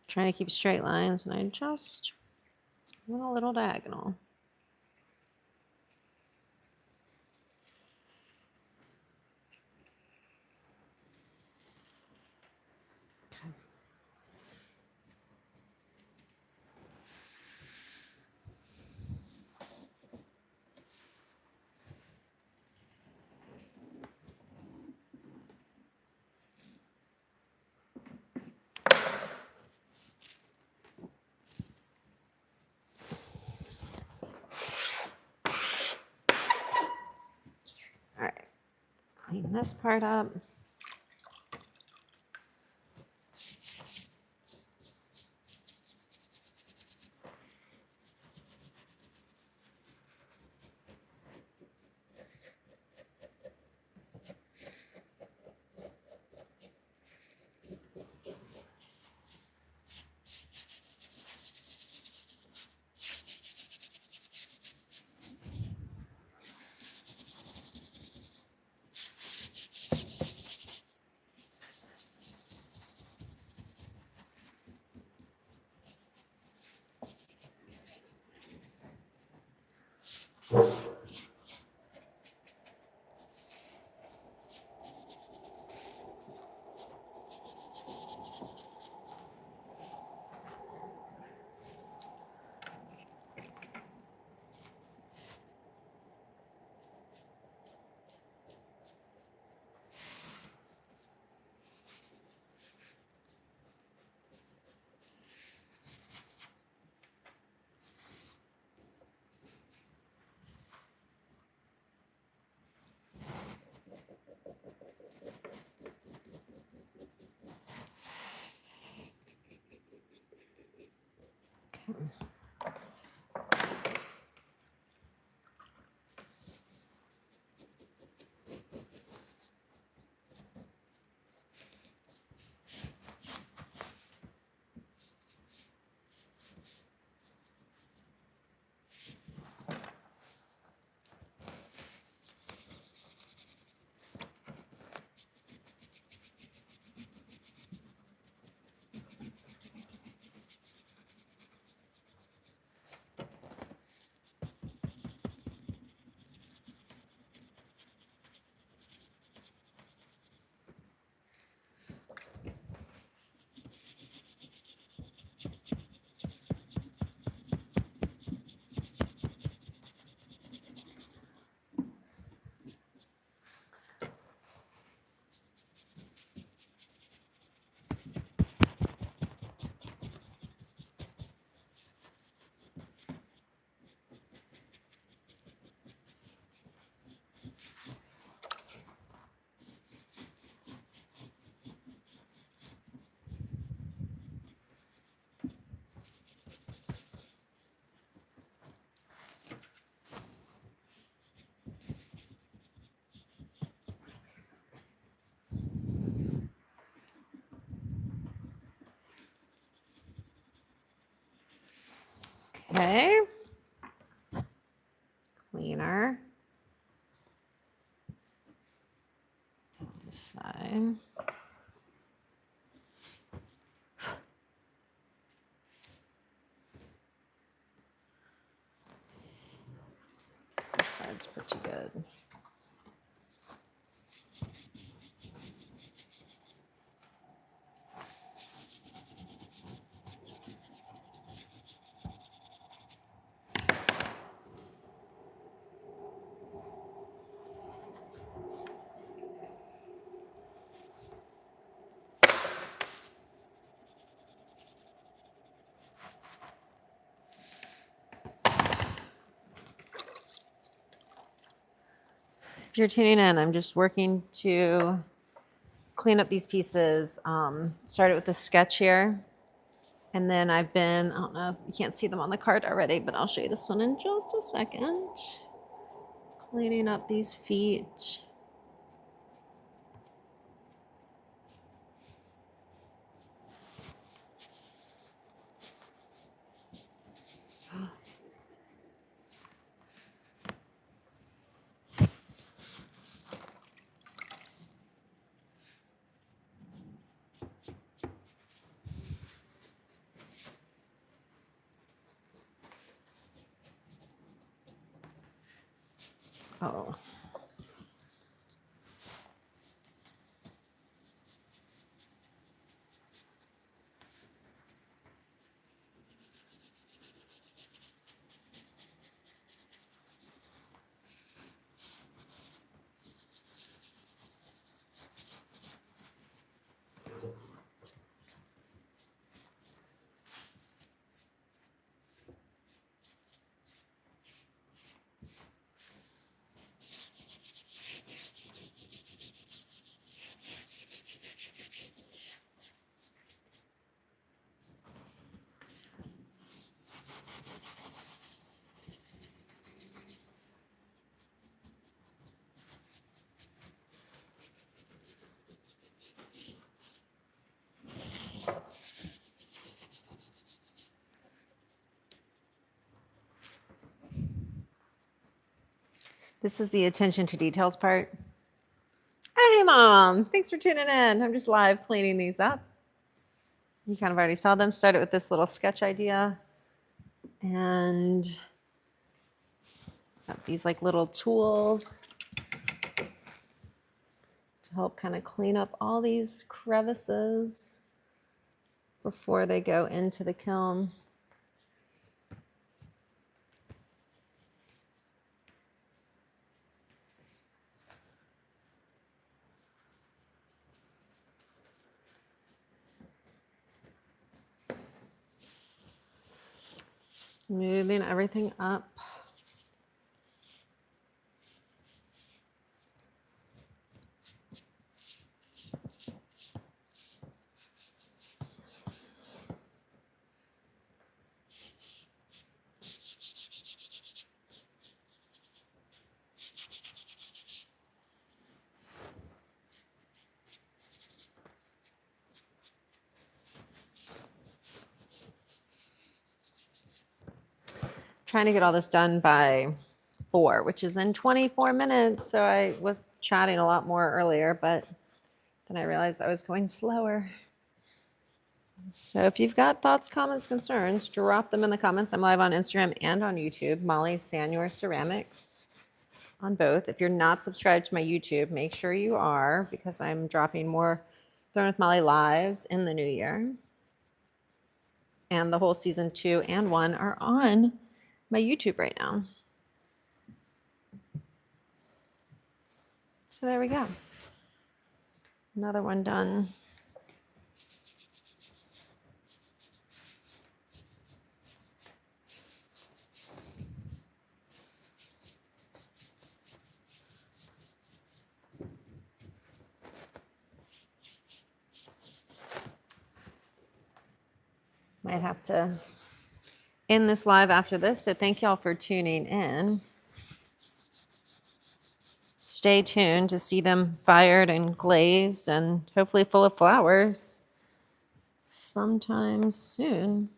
Trying to keep straight lines, and I just went a little diagonal. All right, clean this part up. Okay. Cleaner. This side. This side's pretty good. If you're tuning in, I'm just working to clean up these pieces. Started with the sketch here. And then I don't know if you can't see them on the card already, but I'll show you this one in just a second. Cleaning up these feet. Oh. This is the attention to details part. Hey, Mom. Thanks for tuning in. I'm just live cleaning these up. You kind of already saw them. Started with this little sketch idea. And got these like little tools to help kind of clean up all these crevices before they go into the kiln. Smoothing everything up. Trying to get all this done by 4, which is in 24 minutes. So I was chatting a lot more earlier, but then I realized I was going slower. So if you've got thoughts, comments, concerns, drop them in the comments. I'm live on Instagram and on YouTube. Molly's Sanyour Ceramics on both. If you're not subscribed to my YouTube, make sure you are, because I'm dropping more Throne with Molly lives in the new year. And the whole season 2 and 1 are on my YouTube right now. So there we go. Another one done. Might have to end this live after this. So thank y'all for tuning in. Stay tuned to see them fired and glazed and hopefully full of flowers sometime soon.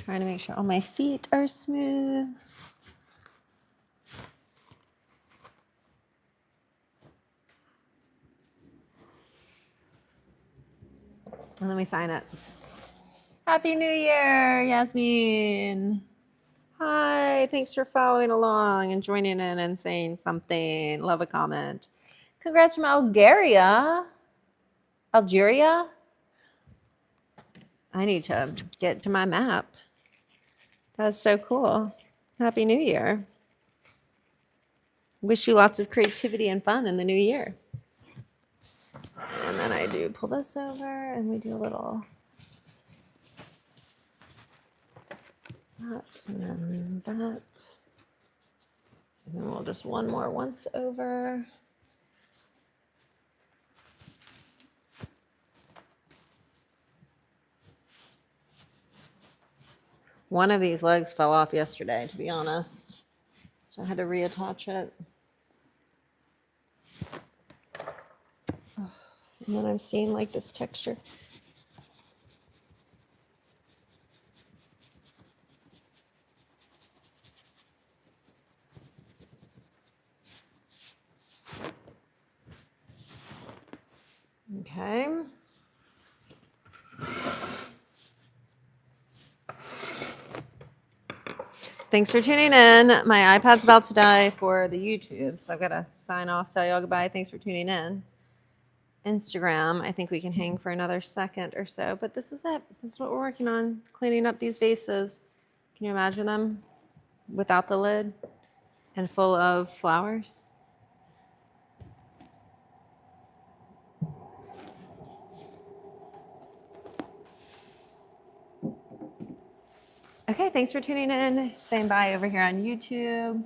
Trying to make sure all my feet are smooth. And then we sign it. Happy New Year, Yasmin. Hi, thanks for following along and joining in and saying something. Love a comment. Congrats from Algeria. Algeria? I need to get to my map. That's so cool. Happy New Year. Wish you lots of creativity and fun in the new year. And then I do pull this over and we do a little that and then that. And then we'll just one more once over. One of these legs fell off yesterday, to be honest. So I had to reattach it. And then I'm seeing like this texture. Okay. Thanks for tuning in. My iPad's about to die for the YouTube, so I've got to sign off, tell y'all goodbye. Thanks for tuning in. Instagram, I think we can hang for another second or so, but this is it. This is what we're working on, cleaning up these vases. Can you imagine them without the lid and full of flowers? Okay, thanks for tuning in. Saying bye over here on YouTube.